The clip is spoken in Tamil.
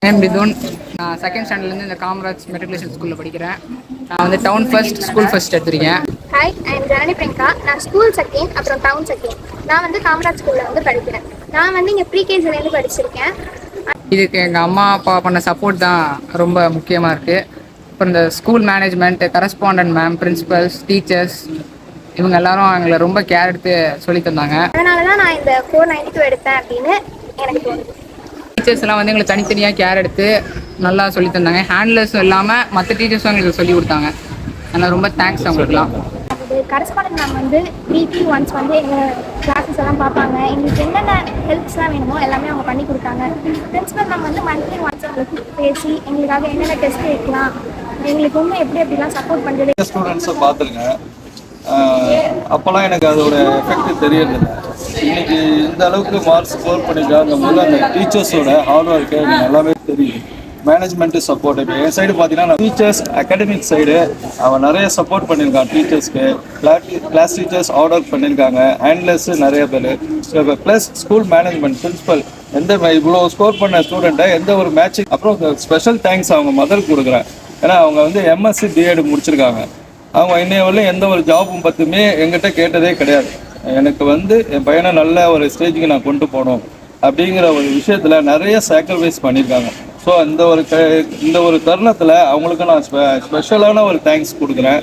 நேம் மிதுன். நான் செகண்ட் ஸ்டாண்டர்ட்லேருந்து இந்த காமராஜ் மெட்ரிகுலேஷன் ஸ்கூலில் படிக்கிறேன். நான் வந்து டவுன் ஃபர்ஸ்ட், ஸ்கூல் ஃபர்ஸ்ட் எடுத்திருக்கேன். Hi, I am Janani Priyanka. நான் ஸ்கூல் செகண்ட், அப்புறம் டவுன் செகண்ட். நான் வந்து காமராஜ் ஸ்கூலில் வந்து படிக்கிறேன். நான் வந்து இங்கே ப்ரீகேஜிலேருந்து படிச்சிருக்கேன். இதுக்கு எங்கள் அம்மா அப்பா பண்ண சப்போர்ட் தான் ரொம்ப முக்கியமாக இருக்குது. அப்புறம் இந்த school management, correspondent ma'am, principles, teachers இவங்க எல்லாரும் எங்களை ரொம்ப கேர் எடுத்து சொல்லி தந்தாங்க. அதனால தான் நான் இந்த 492 எடுத்தேன் அப்படின்னு எனக்கு தோணுது. டீச்சர்ஸ் எல்லாம் வந்து எங்களுக்கு தனித்தனியாக கேர் எடுத்து நல்லா சொல்லி தந்தாங்க. ஹேண்ட்லர்ஸும் இல்லாமல் மற்ற டீச்சர்ஸும் எங்களுக்கு சொல்லி கொடுத்தாங்க. அதனால் ரொம்ப தேங்க்ஸ் அவங்களுக்குலாம். கரஸ்பாண்டன்ட் மேம் வந்து வீக்லி ஒன்ஸ் வந்து எங்கள் கிளாஸஸ் எல்லாம் பார்ப்பாங்க. எங்களுக்கு என்னென்ன ஹெல்ப்ஸ்லாம் வேணுமோ எல்லாமே அவங்க பண்ணி கொடுத்தாங்க. பிரின்சிபல் மேம் வந்து மந்த்லி ஒன்ஸ் எங்களுக்கு பேசி எங்களுக்காக என்னென்ன டெஸ்ட் வைக்கலாம், எங்களுக்கு வந்து எப்படிலாம் சப்போர்ட் பண்ணுறது. ஸ்டூடெண்ட்ஸை பார்த்துருக்கேன். அப்போல்லாம் எனக்கு அதோட எஃபெக்ட் தெரியறதில்ல. இன்னைக்கு இந்த அளவுக்கு மார்க்ஸ் ஸ்கோர் பண்ணியிருக்காங்கும் போது அந்த டீச்சர்ஸோட ஹார்ட் ஒர்க்கு எனக்கு நல்லாவே தெரியும். Management support. இப்போ என் சைடு பார்த்தீங்கன்னா டீச்சர்ஸ் அகாடமிக் சைடு அவன் நிறைய சப்போர்ட் பண்ணியிருக்கான். டீச்சர்ஸ்க்கு கிளாஸ் டீச்சர்ஸ் ஹார்ட் ஒர்க் பண்ணியிருக்காங்க. ஹேண்ட்லர்ஸு நிறைய பேர். இப்போ ப்ளஸ் ஸ்கூல் மேனேஜ்மெண்ட் பிரின்சிபல் இவ்வளோ ஸ்கோர் பண்ண ஸ்டூடெண்ட்டை எந்த ஒரு மேட்சிங். அப்புறம் ஸ்பெஷல் தேங்க்ஸ் அவங்க மதருக்கு கொடுக்குறேன். ஏன்னா அவங்க வந்து எம்எஸ்சி பிஎட் முடிச்சிருக்காங்க. அவங்க இன்னைய வரலும் எந்த ஒரு ஜாபும் பற்றியுமே எங்கிட்ட கேட்டதே கிடையாது. எனக்கு வந்து என் பையனை நல்ல ஒரு ஸ்டேஜுக்கு நான் கொண்டு போகணும் அப்படிங்கிற ஒரு விஷயத்தில் நிறைய சாக்ரிஃபைஸ் பண்ணியிருக்காங்க. ஸோ இந்த ஒரு தருணத்தில் அவங்களுக்கு நான் ஸ்பெஷலான ஒரு தேங்க்ஸ் கொடுக்குறேன்.